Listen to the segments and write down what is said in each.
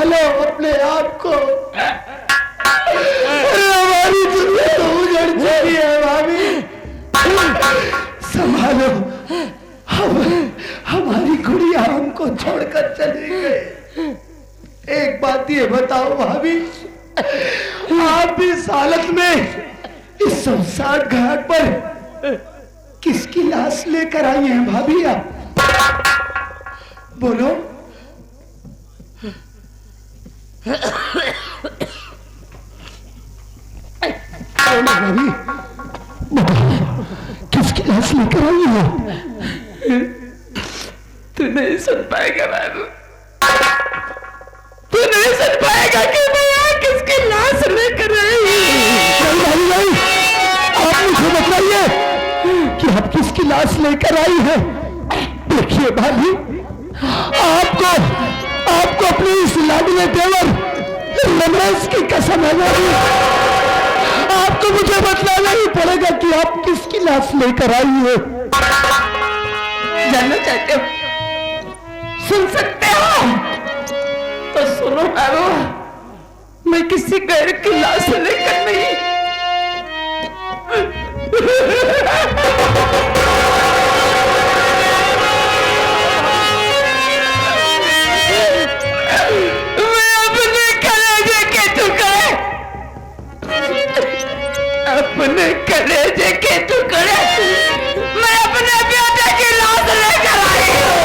संभालो अपने आप को। हमारी दुनिया तो उजड़ चुकी है भाभी, संभालो। हमारी गुड़िया हमको छोड़कर चली गई। एक बात ये बताओ भाभी, आप इस हालत में इस शमशान घाट पर किसकी लाश लेकर आई हैं भाभी? आप बोलो। भाभी किसकी लाश लेकर आई हो? तू नहीं सुन पाएगा बाबू, तू नहीं सुन पाएगा कि मैं किसकी लाश लेकर आई। नहीं भाई, आप मुझे बताइए कि आप किसकी लाश लेकर आई है। देखिए भाभी, आपको अपने इस लाडले देवर रमेश की कसम है भाभी, आपको मुझे बतलाना ही पड़ेगा कि आप किसकी लाश लेकर आई हो। जानना चाहते हो? सुन सकते हो तो सुनो बाबू, मैं किसी गैर की लाश लेकर नहीं, मैं अपने कलेजे के टुकड़े, अपने कलेजे के टुकड़े मैं अपने बेटे की लाश लेकर आई हूँ।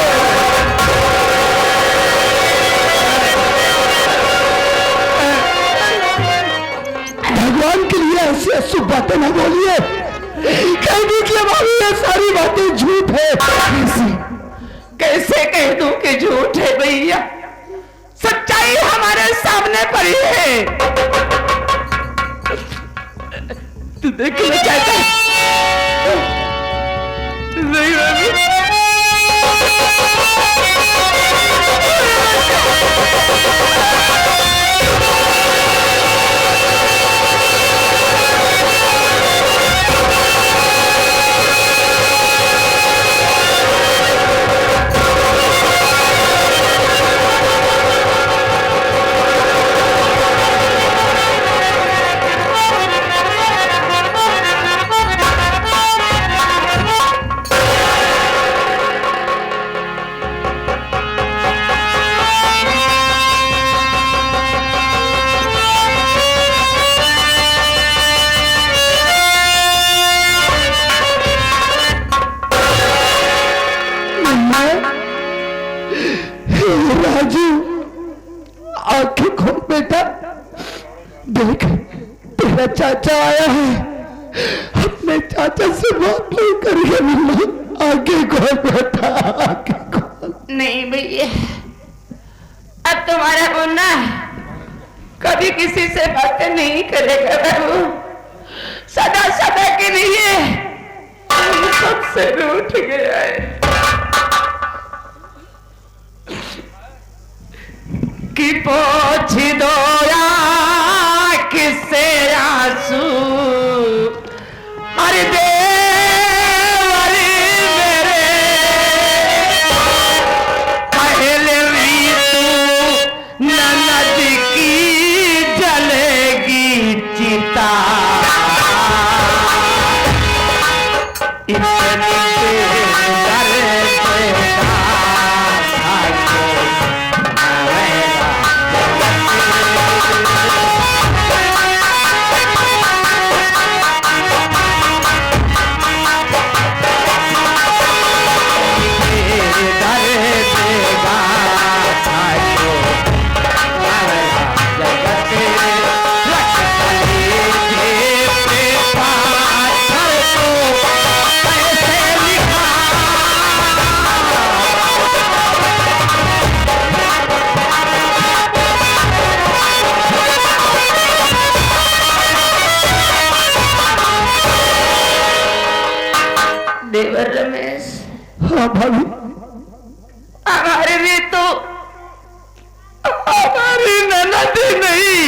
भगवान के लिए ऐसी अशुभ बातें न बोलिए, कह दीजिए भाभी ये सारी बातें झूठ है। कैसे कह दूं कि झूठ है भैया? सच्चाई हमारे सामने पड़ी है। तू देखना चाहता है? नहीं बाबू, राजू, आंखें खोल बेटा, देख तेरा चाचा आया है, अपने चाचा से बात नहीं करिए। आगे खोल बेटा, आगे खोल। नहीं भैया, अब तुम्हारा मुन्ना कभी किसी से बातें नहीं करेगा बाबू, सदा सदा के लिए सबसे रूठ गया है। कि पोछ दो या किससे आंसू, अरे देवरी मेरे पहले भी तू ननद की जलेगी चिता। देवर रमेश, हाँ भाभी, हमारे लिए तो हमारी ननद नहीं,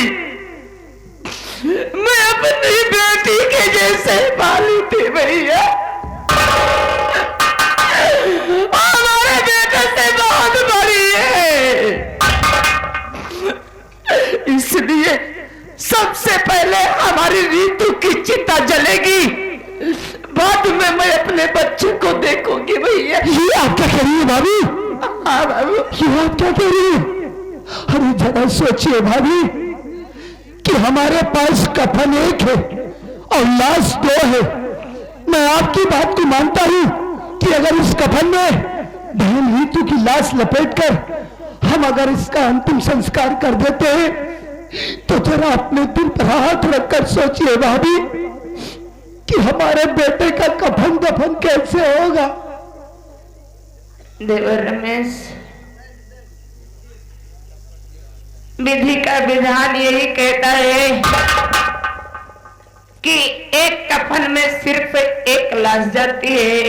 मैं अपनी बेटी के जैसे पाली थी भैया। हमारे बेटे से बहुत बड़ी है। की चिता जलेगी, बाद में मैं अपने बच्चे को देखूंगी भैया। ये आप क्या कह रही है भाभी? हाँ बाबू, ये आप क्या कह रही है? अरे जरा सोचिए भाभी कि हमारे पास कफन एक है और लाश दो है। मैं आपकी बात को मानता हूं कि अगर इस कफन में बहन नीतू की लाश लपेटकर हम अगर इसका अंतिम संस्कार कर देते हैं तो जरा अपने दिल पर हाथ रखकर सोचिए भाभी कि हमारे बेटे का कफन दफन कैसे होगा। देवर रमेश, विधि का विधान यही कहता है कि एक कफन में सिर्फ एक लाश जाती है,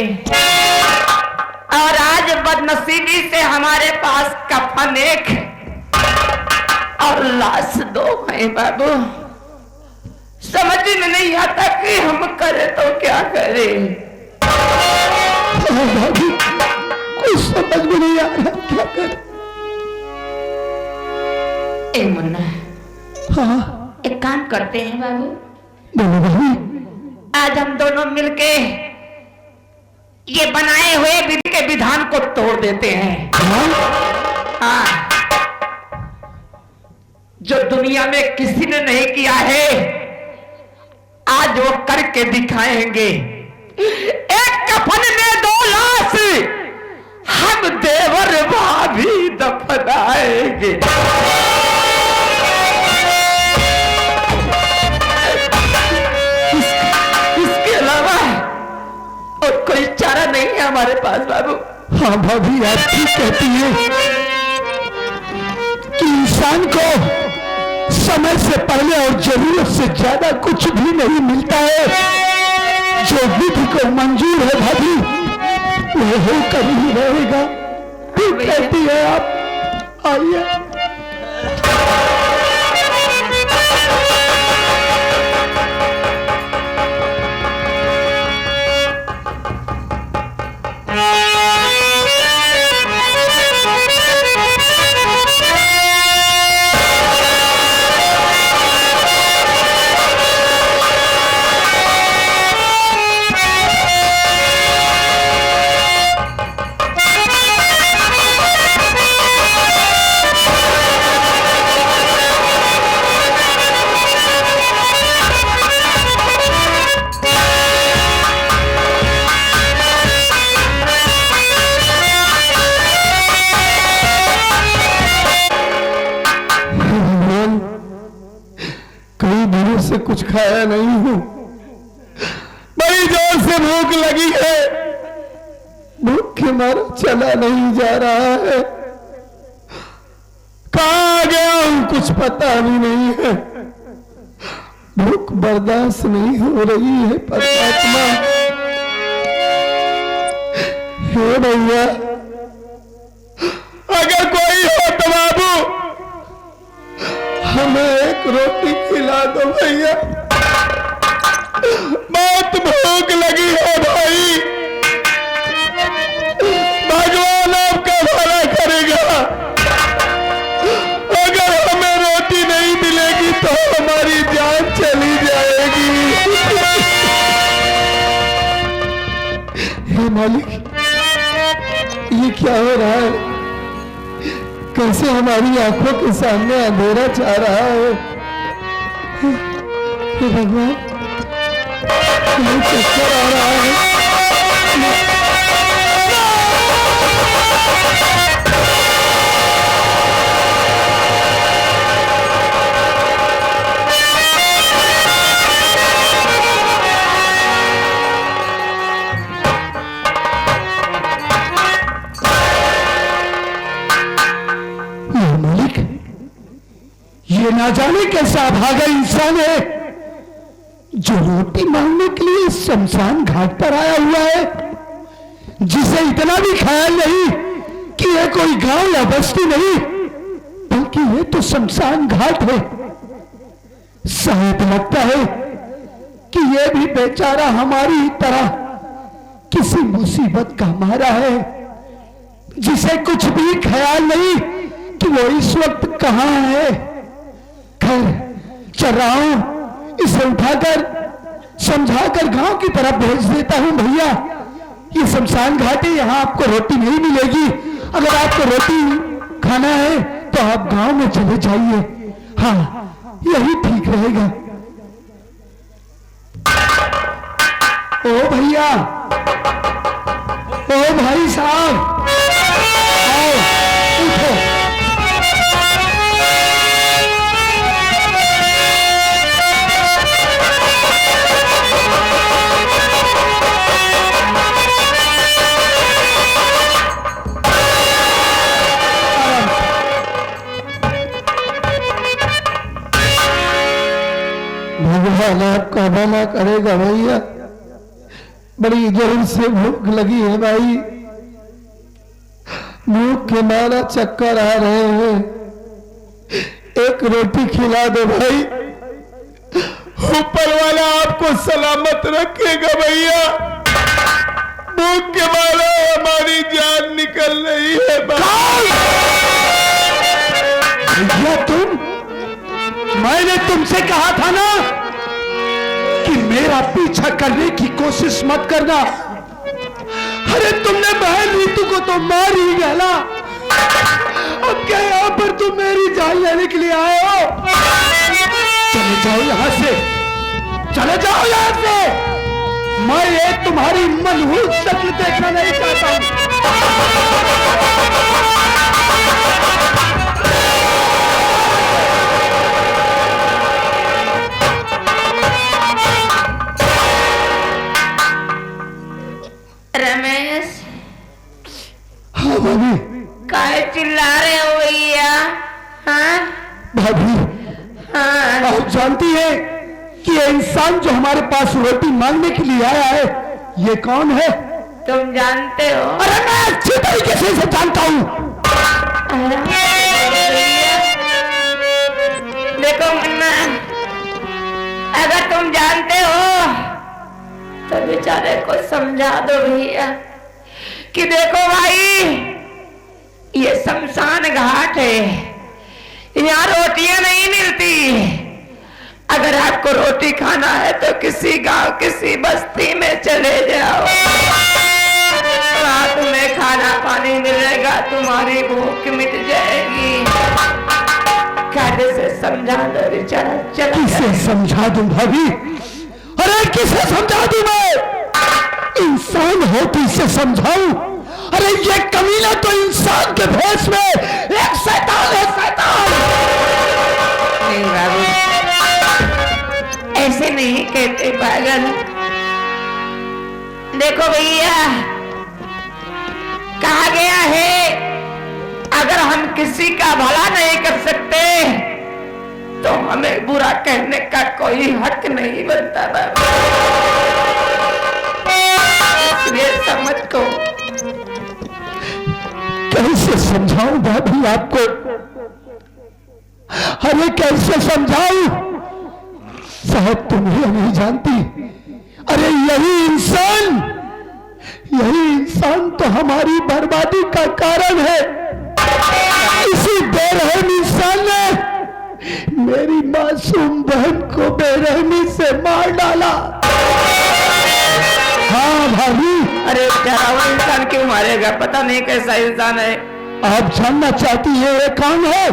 और आज बदनसीबी से हमारे पास कफन एक और लाश दो है बाबू। समझ में नहीं आता कि हम करें तो क्या करें। भाभी कुछ समझ में नहीं आ रहा क्या करें। ए मुन्ना, हाँ एक काम करते हैं बाबू, बोलो भाभी। आज हम दोनों मिलके ये बनाए हुए विधि के विधान को तोड़ देते हैं। हाँ, जो दुनिया में किसी ने नहीं किया है आज वो करके दिखाएंगे। एक कफन में दो लाश हम देवर भाभी दफनाएंगे। इसके अलावा और कोई चारा नहीं है हमारे पास बाबू। हाँ भाभी आप ठीक कहती है कि इंसान को समय से पहले और जरूरत से ज्यादा कुछ भी नहीं मिलता है। जो विधि को मंजूर है भाभी वो होकर ही रहेगा। ठीक कहती है आप। आइए से कुछ खाया नहीं हूं, बड़ी जोर से भूख लगी है, भूख के मारे चला नहीं जा रहा है, कहां गया हूं कुछ पता भी नहीं है, भूख बर्दाश्त नहीं हो रही है। परमात्मा हे भैया अगर कोई हो तो बाबू हमें एक रोटी खिला दो भैया, बहुत भूख लगी है भाई, भगवान आपका भला करेगा। अगर हमें रोटी नहीं मिलेगी तो हमारी जान चली जाएगी। हे मालिक ये क्या हो रहा है, कैसे हमारी आंखों के सामने अंधेरा छा रहा है। हे भगवान चक्कर आ रहा है। ये ना जाने कैसा भागा इंसान है जो रोटी मांगने के लिए शमशान घाट पर आया हुआ है, जिसे इतना भी ख्याल नहीं कि ये कोई गांव या बस्ती नहीं बल्कि ये तो शमशान घाट है। शायद लगता है कि ये भी बेचारा हमारी तरह किसी मुसीबत का मारा है, जिसे कुछ भी ख्याल नहीं कि वो इस वक्त कहां है। खैर चल रहा हूं, इसे उठाकर समझाकर गांव की तरफ भेज देता हूं। भैया ये शमशान घाट है, यहाँ आपको रोटी नहीं मिलेगी। अगर आपको रोटी खाना है तो आप गांव में चले जाइए। हाँ यही ठीक रहेगा। ओ भैया, ओ भाई साहब, आओ उठो। भगवान आपका भला करेगा भैया, बड़ी जोर से भूख लगी है भाई, भूख के मारा चक्कर आ रहे हैं, एक रोटी खिला दो भाई। ऊपर वाला आपको सलामत रखेगा भैया, भूख के मारा हमारी जान निकल रही है भैया। तुम, मैंने तुमसे कहा था ना कि मेरा पीछा करने की कोशिश मत करना। अरे तुमने बहन रीतू को तो मार ही गया, अब क्या यहाँ पर तुम मेरी जान लेने के लिए आए हो? चले जाओ यहाँ से, चले जाओ यहाँ से। मैं ये तुम्हारी मनहूस शक्ल देखना नहीं चाहता हूँ। रमेश, हाँ भाभी। काहे चिल्ला रहे हो भैया? हाँ भाभी, हाँ, आप जानती है कि ये इंसान जो हमारे पास रोटी मांगने के लिए आया है, ये कौन है? तुम जानते हो? अरे मैं अच्छी तरीके से इसे जानता हूँ। देखो मुन्ना, अगर तुम जानते हो तो बेचारे को समझा दो भैया कि देखो भाई, ये शमशान घाट है, यहाँ रोटियां नहीं मिलती। अगर आपको रोटी खाना है तो किसी गांव, किसी बस्ती में चले जाओ, वहां तुम्हें खाना पानी मिलेगा, तुम्हारी भूख मिट जाएगी। कैसे से समझा दो बेचारा, चला किसे समझा दूं भाभी? अरे किसे समझा दूं मैं? इंसान हो तो इसे समझाऊं? अरे ये कमीना तो इंसान के भेष में एक शैतान है, शैतान। नहीं बाबू, ऐसे नहीं कहते पागल। देखो भैया, कहा गया है अगर हम किसी का भला नहीं कर सकते तो हमें बुरा कहने का कोई हक नहीं बनता बाबू। इसलिए समझ को कैसे समझाऊं भाभी आपको? अरे कैसे समझाऊं? साहब तुम्हें नहीं जानती, अरे यही इंसान तो हमारी बर्बादी का कारण है। इसी बेरहम इंसान ने मेरी मासूम बहन को बेरहमी से मार डाला। हाँ भाभी। अरे बेचारा वो इंसान क्यों मारेगा? पता नहीं कैसा इंसान है। आप जानना चाहती है ये कौन है?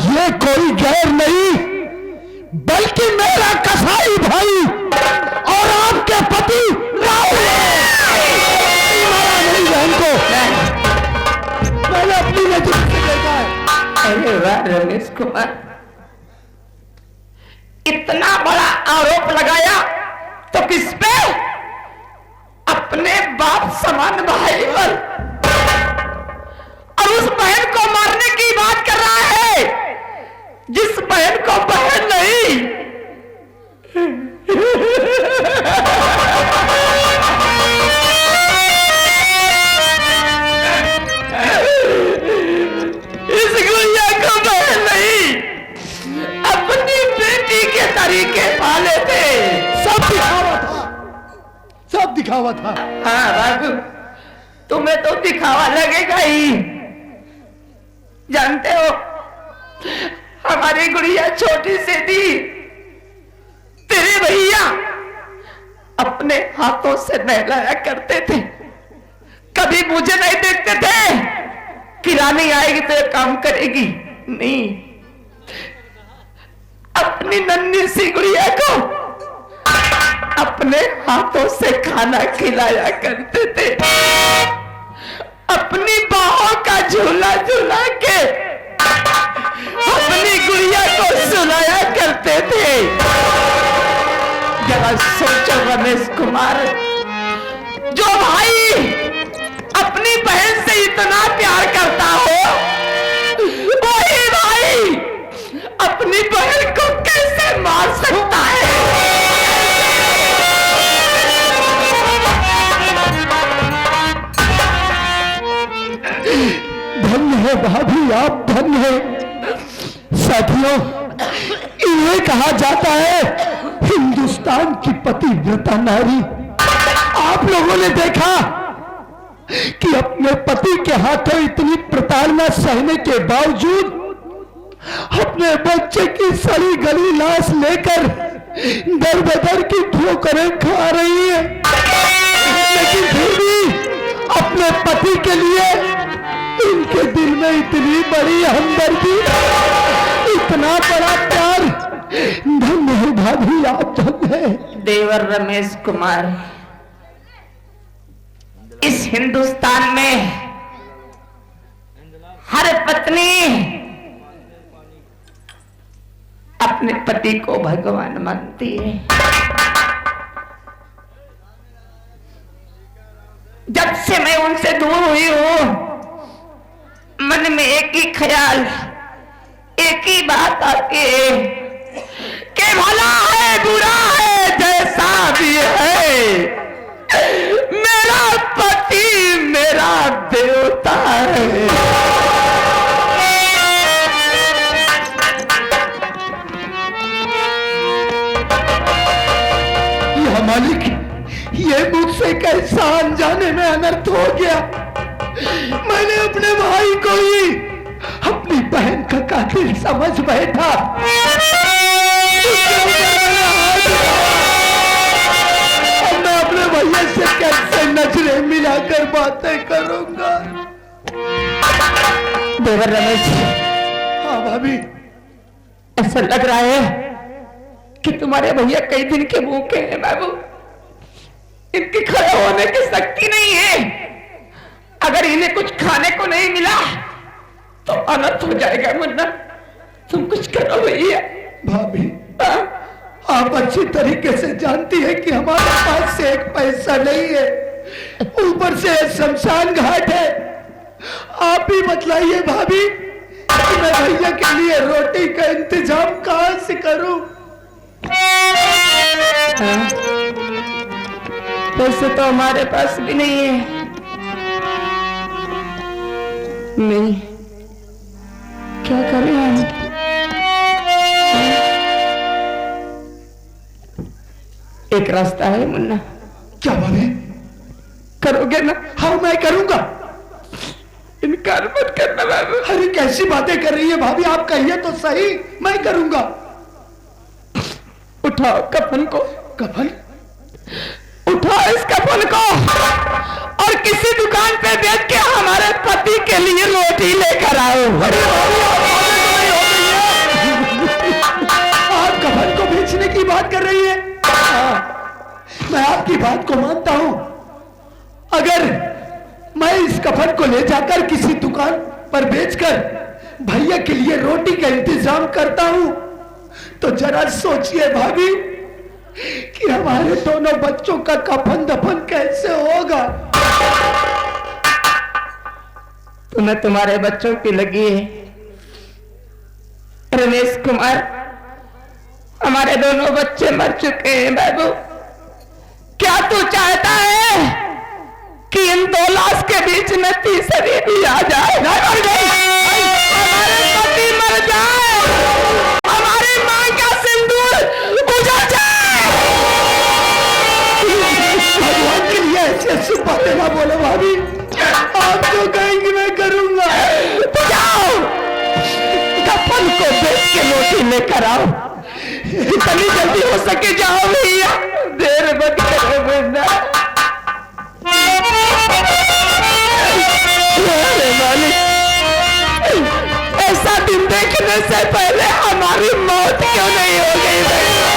ये कोई गैर नहीं बल्कि मेरा कसाई भाई और आपके पति राहुल है। मारा मेरी बहन को, मैंने अपनी नजर से देखा है। अरे वाह रमेश कुमार, इतना बड़ा आरोप लगाया तो किस पे? अपने बाप समान भाई पर, और उस बहन को मारने की बात कर रहा है जिस बहन को बहन नहीं। इस गुड़िया को बहन नहीं, अपनी बेटी के तरीके पाले थे। सब दिखावा था, सब दिखावा था। हाँ बाबू, तुम्हें तो दिखावा लगेगा ही। जानते हो हमारी गुड़िया छोटी सी थी, तेरे भैया अपने हाथों से नहलाया करते थे। कभी मुझे नहीं देखते थे कि रानी आएगी तो ये काम करेगी, नहीं, अपनी नन्ही सी गुड़िया को अपने हाथों से खाना खिलाया करते थे, अपनी बाहों का झूला झूला के अपनी गुड़िया को सुलाया करते थे। जरा सोचो रमेश कुमार, जो भाई अपनी बहन से इतना प्यार करता हो, वही भाई अपनी बहन को कैसे मार सकता है? धन्य है भाभी, आप धन्य है। साथियों, इन्हें कहा जाता है हिंदुस्तान की पतिव्रता नारी। आप लोगों ने देखा कि अपने पति के हाथों इतनी प्रताड़ना सहने के बावजूद अपने बच्चे की सड़ी गली लाश लेकर दर बदर की ठोकरें खा रही है, लेकिन फिर भी अपने पति के लिए इनके दिल में इतनी बड़ी हमदर्दी, इतना बड़ा प्यार। धन्य है भाभी, आप धन्य है। देवर रमेश कुमार, इस हिंदुस्तान में हर पत्नी अपने पति को भगवान मानती है। जब से मैं उनसे दूर हुई हूं, मन में एक ही ख्याल, एक ही बात आती है कि भला है बुरा है जैसा भी है, मेरा पति मेरा देवता है। या मालिक, ये मुझसे कैसा अनजाने में अनर्थ हो गया। मैंने अपने भाई को ही अपनी बहन का कातिल समझ बैठा। अब मैं अपने भैया से कैसे नजरें मिलाकर बातें करूंगा? देवर रमेश, हाँ भाभी, ऐसा लग रहा है कि तुम्हारे भैया कई दिन के भूखे हैं बाबू। इनके खड़े होने की शक्ति नहीं है। अगर इन्हें कुछ खाने को नहीं मिला तो अनर्थ हो जाएगा। मुन्ना, तुम कुछ करो भैया। भाभी, आप अच्छी तरीके से जानती है कि हमारे पास से एक पैसा नहीं है, ऊपर से शमशान घाट है। आप ही बतलाइए भाभी कि मैं भैया के लिए रोटी का इंतजाम कहां से करूं? पैसे तो हमारे पास भी नहीं है। नहीं, क्या करें हम? एक रास्ता है मुन्ना। क्या भाभी? करोगे ना? हाँ, मैं करूंगा। इनकार मत करना बाबू। अरे कैसी बातें कर रही है भाभी, आप कहिए तो सही, मैं करूंगा। उठाओ कफन को। कफन? उठाओ इस कफन को और किसी दुकान पे बेच के हमारे पति के लिए रोटी लेकर आओ। अरे भाभी, आप कफन को बेचने की बात कर रही है? मैं आपकी बात को मानता हूं। अगर मैं इस कफन को ले जाकर किसी दुकान पर बेचकर भैया के लिए रोटी का इंतजाम करता हूं, तो जरा सोचिए भाभी कि हमारे दोनों बच्चों का कफन दफन कैसे होगा। तुम्हें तुम्हारे बच्चों की लगी है रमेश कुमार। हमारे दोनों बच्चे मर चुके हैं बाबू। क्या तू चाहता है कि इन दो लाश के बीच में तीसरी भी आ जाए? हमारे पति मर जाए, हमारी मां का सिंदूर उजड़ जाए। भगवान के लिए ऐसे ऐसी बातें ना बोलो भाभी। आप जो कहेंगे मैं करूंगा। तो जाओ, कफन को बेच के रोटी लेकर आओ। जितनी जल्दी हो सके जाओ भैया। देर मत करो मुन्ना। अरे मालिक, ऐसा दिन देखने से पहले हमारी मौत क्यों नहीं हो गई भैया?